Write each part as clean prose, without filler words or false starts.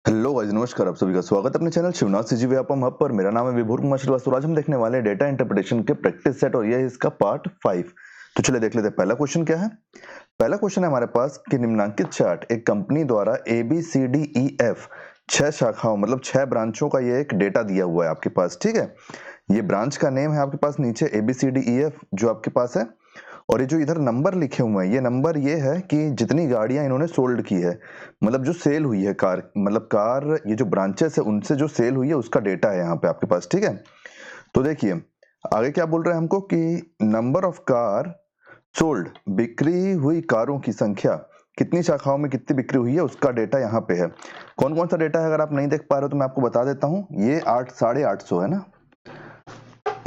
Hello guys, नमस्कार। आप सभी का स्वागत है अपने channel Shivnath CG Vyapam hub पर। मेरा नाम है विभोर कुमार श्रीवास्तव। आज हम देखने वाले हैं डेटा इंटरप्रिटेशन के प्रैक्टिस सेट और ये है इसका पार्ट 5। तो चलिए देख लेते हैं पहला क्वेश्चन क्या है। पहला क्वेश्चन है हमारे पास कि निम्नांकित चार्ट एक कंपनी द्वारा ABCDEF 6 शाखाओं मतलब 6 ब्रांचों का ये एक डेटा दिया हुआ है आपके पास। ठीक है, ये ब्रांच का नेम है आपके पास नीचे ABCDEF जो आपके पास है, और ये जो इधर नंबर लिखे हुए हैं ये नंबर ये है कि जितनी गाड़ियां इन्होंने सोल्ड की है, मतलब जो सेल हुई है कार, मतलब कार ये जो ब्रांचेस है उनसे जो सेल हुई है उसका डेटा है यहाँ पे आपके पास। ठीक है, तो देखिए आगे क्या बोल रहे हैं हमको कि नंबर ऑफ कार सोल्ड, बिक्री हुई कारों की संख्या कितनी शाखाओं में कितनी बिक्री हुई है उसका डेटा यहाँ पे है। कौन कौन सा डेटा है अगर आप नहीं देख पा रहे हो तो मैं आपको बता देता हूँ। ये 8,850 है ना,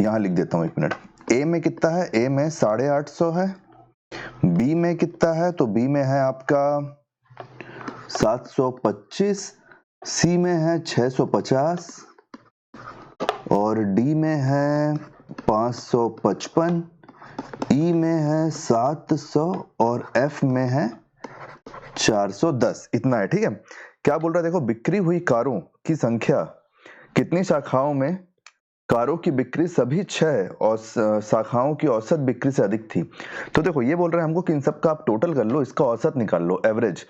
यहाँ लिख देता हूँ, एक मिनट। ए में कितना है, ए में 850 है। बी में कितना है, तो बी में है आपका 725, सी में है 650 और डी में है 555, ई में है 700 और एफ में है 410। इतना है। ठीक है, क्या बोल रहा है देखो, बिक्री हुई कारों की संख्या कितनी शाखाओं में कारों की बिक्री सभी 6 और शाखाओं की औसत बिक्री से अधिक थी। तो देखो ये बोल रहे हैं हमको कि इन सब का आप टोटल कर लो, इसका औसत निकाल लो, एवरेज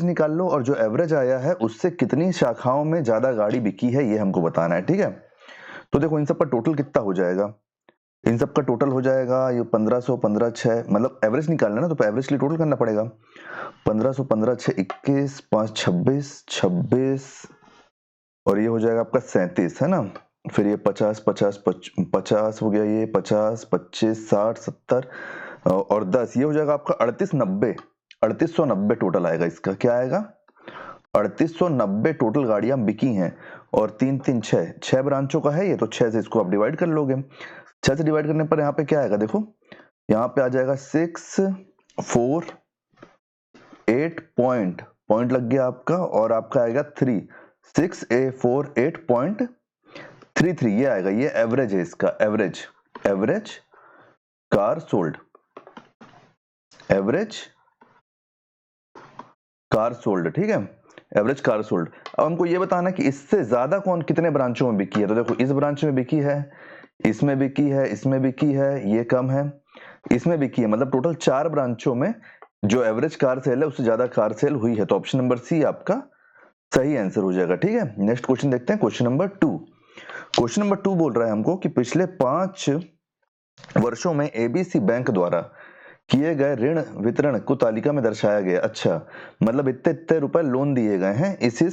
निकाल लो, और जो एवरेज आया है उससे कितनी शाखाओं में ज्यादा गाड़ी बिकी है ये हमको बताना है। ठीक है, तो देखो इन सब का टोटल कितना हो जाएगा, इन सब का टोटल हो जाएगा ये 1500 15 6, मतलब एवरेज निकालना ना तो एवरेज के लिए टोटल करना पड़ेगा। 1500 15 6 21 5 26 26 और ये हो जाएगा आपका 37 है ना। फिर ये 50 50 50 हो गया, ये 50 25 60 70 और 10, ये हो जाएगा आपका 3890 3890 टोटल आएगा। इसका क्या आएगा, 3890 टोटल गाड़ियां बिकी हैं। और 3 3 6 6 ब्रांचों का है ये, तो 6 से इसको आप डिवाइड कर लोगे। 6 से डिवाइड करने पर यहाँ पे क्या आएगा, देखो यहाँ पे आ जाएगा 6 4 8 पॉइंट लग गया आपका, और आपका आएगा 3 6 4 8.33, ये आएगा, ये एवरेज है इसका। Average car sold, average car sold. ठीक है, एवरेज कार सोल्ड। अब हमको ये बताना कि इससे ज्यादा कौन कितने ब्रांचों में बिकी है। तो देखो इस ब्रांच में बिकी है, इसमें बिकी है, इसमें बिकी है, ये कम है, इसमें बिकी है, मतलब टोटल 4 ब्रांचों में जो एवरेज कार सेल है उससे ज्यादा कार सेल हुई है। तो ऑप्शन नंबर सी आपका सही आंसर हो जाएगा। ठीक है, नेक्स्ट क्वेश्चन देखते हैं, क्वेश्चन नंबर 2। क्वेश्चन नंबर 2 बोल रहा है हमको कि पिछले 5 वर्षों में ABC बैंक द्वारा किए गए ऋण वितरण को तालिका में दर्शाया गया। अच्छा, मतलब इतने इतने रुपए लोन दिए गए हैं इसी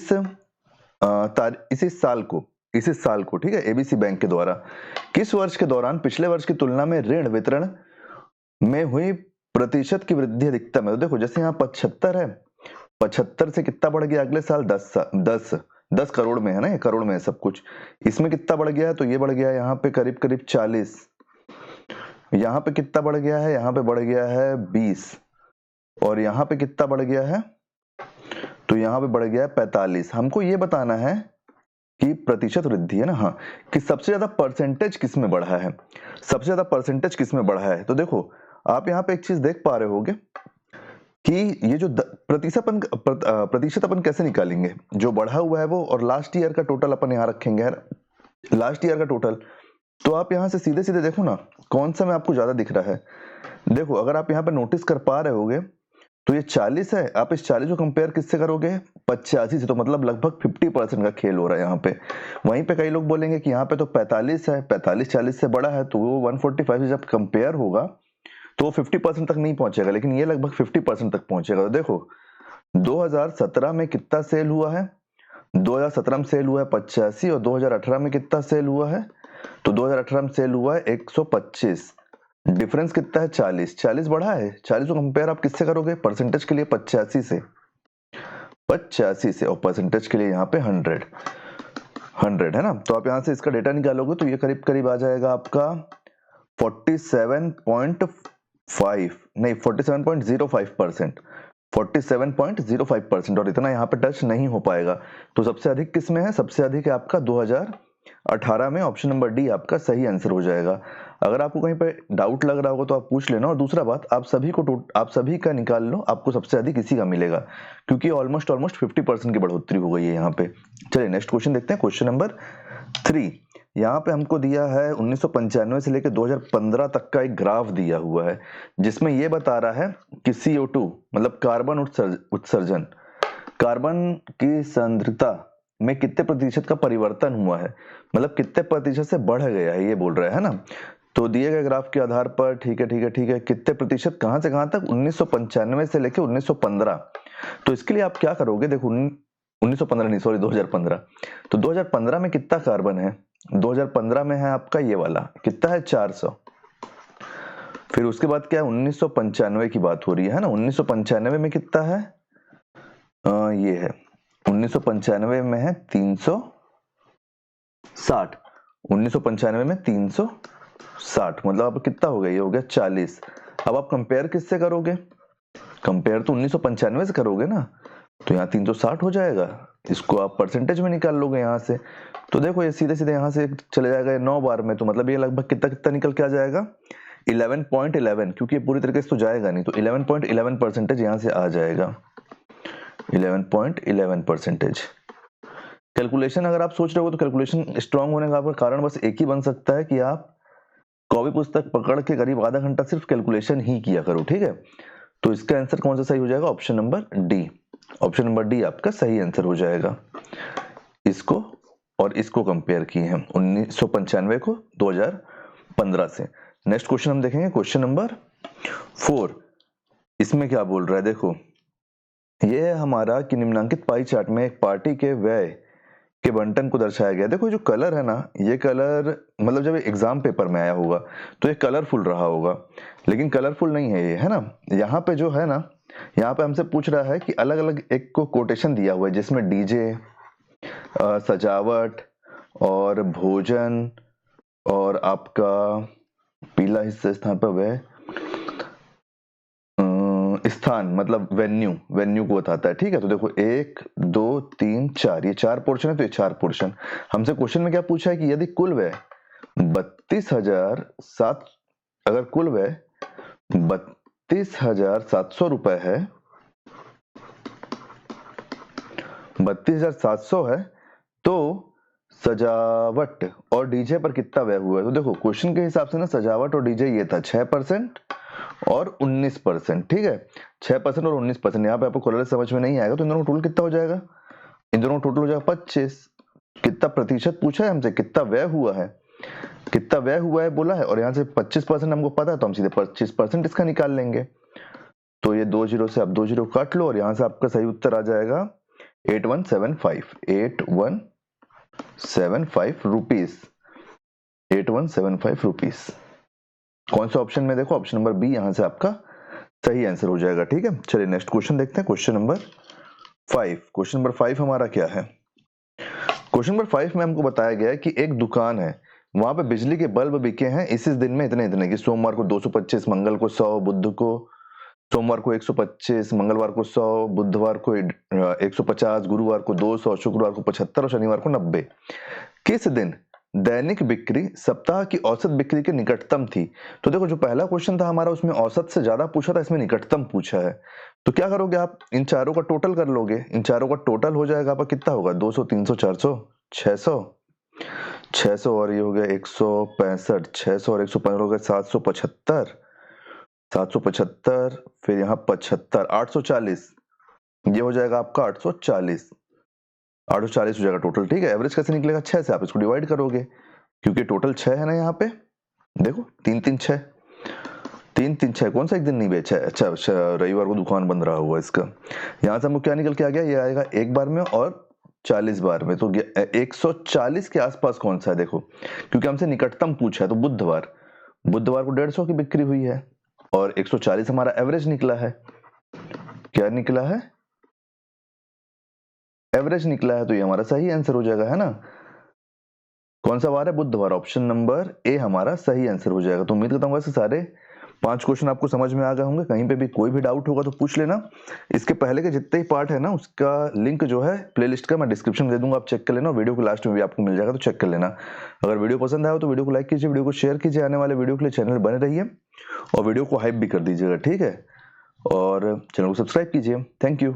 साल को। ठीक है, ABC बैंक के द्वारा किस वर्ष के दौरान पिछले वर्ष की तुलना में ऋण वितरण में हुई प्रतिशत की वृद्धि अधिकतम है। तो देखो जैसे यहाँ 75 है, 75 से कितना बढ़ गया अगले साल, 10 करोड़ में है ना, ये करोड़ में है सब कुछ। इसमें कितना बढ़ गया है, तो ये बढ़ गया है यहाँ पे करीब करीब 40। यहाँ पे कितना बढ़ गया है, यहाँ पे बढ़ गया है 20, और यहाँ पे कितना बढ़ गया है, तो यहाँ पे बढ़ गया है 45। हमको ये बताना है कि प्रतिशत वृद्धि है ना, हाँ, कि सबसे ज्यादा परसेंटेज किस में बढ़ा है, सबसे ज्यादा परसेंटेज किस में बढ़ा है। तो देखो आप यहाँ पे एक चीज देख पा रहे होगे कि ये जो प्रतिशत अपन कैसे निकालेंगे, जो बढ़ा हुआ है वो, और लास्ट ईयर का टोटल अपन यहाँ रखेंगे, लास्ट ईयर का टोटल। तो आप यहाँ से सीधे सीधे देखो ना कौन सा में आपको ज्यादा दिख रहा है। देखो अगर आप यहाँ पे नोटिस कर पा रहे होगे तो ये 40 है, आप इस 40 को कंपेयर किससे करोगे, 85 से, तो मतलब लगभग 50% का खेल हो रहा है यहाँ पे। वहीं पे कई लोग बोलेंगे कि यहाँ पे तो 45 है, 45 40 से बड़ा है, तो वो 145 से जब कंपेयर होगा तो वो 50% तक नहीं पहुंचेगा, लेकिन ये लगभग 50% तक पहुंचेगा। तो देखो 2017 में कितना सेल हुआ है, 2017 में सेल हुआ है 85, और 2018 में कितना सेल हुआ है, तो 2018 में सेल हुआ है 125। डिफरेंस कितना है, 40 40 बढ़ा है। 40 को कंपेयर आप किससे करोगे परसेंटेज के लिए, 85 से, 85 से, और परसेंटेज के लिए यहाँ पे 100 है ना। तो आप यहाँ से इसका डेटा निकालोगे तो ये करीब करीब आ जाएगा आपका 47.05%, 47.05%, और इतना यहाँ पे टच नहीं हो पाएगा। तो सबसे अधिक किस में है, सबसे अधिक है आपका 2018 में। ऑप्शन नंबर डी आपका सही आंसर हो जाएगा। अगर आपको कहीं पे डाउट लग रहा होगा तो आप पूछ लेना। और दूसरा बात, आप सभी का निकाल लो, आपको सबसे अधिक इसी का मिलेगा, क्योंकि ऑलमोस्ट 50% की बढ़ोतरी हो गई है यहाँ पे। चलिए नेक्स्ट क्वेश्चन देखते हैं, क्वेश्चन नंबर 3। यहाँ पे हमको दिया है 1995 से लेकर 2015 तक का एक ग्राफ दिया हुआ है, जिसमें ये बता रहा है कि CO2 मतलब कार्बन उत्सर्जन, कार्बन की सांद्रता में कितने प्रतिशत का परिवर्तन हुआ है, मतलब कितने प्रतिशत से बढ़ गया है, ये बोल रहा है ना। तो दिए गए ग्राफ के आधार पर ठीक है, कितने प्रतिशत कहां से कहां तक, 1995 से लेकर 1915। तो इसके लिए आप क्या करोगे, देखो 1915 नहीं, सॉरी 2015। तो 2015 में कितना कार्बन है, 2015 में है आपका ये वाला, कितना है 400। फिर उसके बाद क्या है, 1995 की बात हो रही है ना, 1995 में कितना है, ये है 1995 में है 360, 1995 में 360, मतलब अब कितना हो गया, ये हो गया 40। अब आप कंपेयर किससे करोगे, कंपेयर तो 1995 से करोगे ना, तो यहाँ 360 हो जाएगा, इसको आप परसेंटेज में निकाल लोगे यहाँ से। तो देखो ये सीधे सीधे यहाँ से चले जाएगा 9 बार में, तो मतलब ये लगभग कितना कितना निकल के आ जाएगा, 11.11, क्योंकि ये पूरी तरीके से तो जाएगा नहीं, तो 11.11% यहाँ से आ जाएगा, 11.11%। कैलकुलेशन अगर आप सोच रहे हो तो कैलकुलेशन स्ट्रांग होने का आपका कारण बस एक ही बन सकता है कि आप कॉपी पुस्तक पकड़ के करीब आधा घंटा सिर्फ कैलकुलेशन ही किया करो, ठीक है। तो इसका आंसर कौन सा सही हो जाएगा, option number D, option number D आपका सही आंसर हो जाएगा। इसको और इसको कंपेयर किए हैं 1995 को 2015 से। नेक्स्ट क्वेश्चन हम देखेंगे, क्वेश्चन नंबर 4। इसमें क्या बोल रहा है, देखो ये है हमारा कि निम्नांकित पाई चार्ट में एक पार्टी के व्यय के बंटन को दर्शाया गया। देखो जो कलर है ना, ये कलर मतलब जब एग्जाम पेपर में आया होगा तो ये कलरफुल रहा होगा, लेकिन कलरफुल नहीं है ये, है ना। यहाँ पे जो है ना, यहाँ पे हमसे पूछ रहा है कि अलग अलग एक को कोटेशन दिया हुआ है, जिसमें डीजे, सजावट और भोजन और आपका पीला हिस्सा स्थान पर वह स्थान मतलब वेन्यू को बताता है, ठीक है। तो देखो 1 2 3 4, ये 4 पोर्शन है, तो ये 4 पोर्शन। हमसे क्वेश्चन में क्या पूछा है कि यदि कुल व्यय 32,700, अगर कुल व्यय 32,700 रुपए है, 32,700 है, तो सजावट और डीजे पर कितना व्यय हुआ है। तो देखो क्वेश्चन के हिसाब से ना सजावट और डीजे ये था 6% और 19%, ठीक है। 6% और 19%, यहाँ पे आपको कलर समझ में नहीं आएगा, तो इन दोनों का टोटल कितना हो जाएगा, इन दोनों का टोटल हो जाएगा 25। कितना प्रतिशत पूछा है हमसे, कितना व्यय हुआ है, कितना व्यय हुआ है बोला है, और यहाँ से 25% हमको पता है, तो हम सीधे 25% इसका निकाल लेंगे। तो ये 2 जीरो से आप 2 जीरो काट लो, और यहाँ से आपका सही उत्तर आ जाएगा 8175 रुपीज, 8175 रुपीज। कौन सा ऑप्शन में, देखो ऑप्शन नंबर बी यहाँ से आपका सही आंसर हो जाएगा, ठीक है। चलिए नेक्स्ट क्वेश्चन देखते हैं, क्वेश्चन नंबर 5। क्वेश्चन नंबर 5 हमारा क्या है, क्वेश्चन नंबर 5 में हमको बताया गया है कि एक दुकान है, वहां पे बिजली के बल्ब बिके हैं इस दिन में इतने इतने की, सोमवार को 225, मंगल को 100, बुध को सोमवार को 125, मंगलवार को 100, बुधवार को 150, गुरुवार को 200, शुक्रवार को 75 और शनिवार को 90। किस दिन दैनिक बिक्री सप्ताह की औसत बिक्री के निकटतम थी। तो देखो जो पहला क्वेश्चन था हमारा, उसमें औसत से ज्यादा पूछा था, इसमें निकटतम पूछा है। तो क्या करोगे आप, इन चारों का टोटल कर लोगे, इन चारों का टोटल हो जाएगा आपका कितना होगा, 200, 300, 400, 600 और ये हो गया 165, 600 और 165 हो गया 775, 775, फिर यहाँ 75, 840, ये हो जाएगा आपका 840, 840 हो जाएगा टोटल, ठीक है। एवरेज कैसे निकलेगा, 6 से आप इसको डिवाइड करोगे, क्योंकि टोटल 6 है ना यहाँ पे, देखो 3 3 6, 3 3 6, कौन सा एक दिन नहीं बेचा है, अच्छा रविवार को दुकान बंद रहा हुआ इसका। यहाँ से हमको क्या निकल के आ गया, ये आएगा एक बार में और 40 बार में, तो 140 के आसपास कौन सा है, देखो क्योंकि हमसे निकटतम पूछा है, तो बुधवार को 150 की बिक्री हुई है, और 140 हमारा एवरेज निकला है, क्या निकला है, एवरेज निकला है, तो ये हमारा सही आंसर हो जाएगा, है ना। कौन सा वार है, बुधवार, ऑप्शन नंबर ए हमारा सही आंसर हो जाएगा। तो उम्मीद करता हूँ वैसे सारे 5 क्वेश्चन आपको समझ में आ गए होंगे। कहीं पे भी कोई भी डाउट होगा तो पूछ लेना। इसके पहले के जितने ही पार्ट है ना, उसका लिंक जो है प्लेलिस्ट का मैं डिस्क्रिप्शन में दे दूंगा, आप चेक कर लेना। वीडियो के लास्ट में भी आपको मिल जाएगा, तो चेक कर लेना। अगर वीडियो पसंद आया हो तो वीडियो को लाइक कीजिए, वीडियो को शेयर कीजिए, आने वाले वीडियो के लिए चैनल बने रहिए और वीडियो को हाइप भी कर दीजिएगा, ठीक है। और चैनल को सब्सक्राइब कीजिए। Thank you.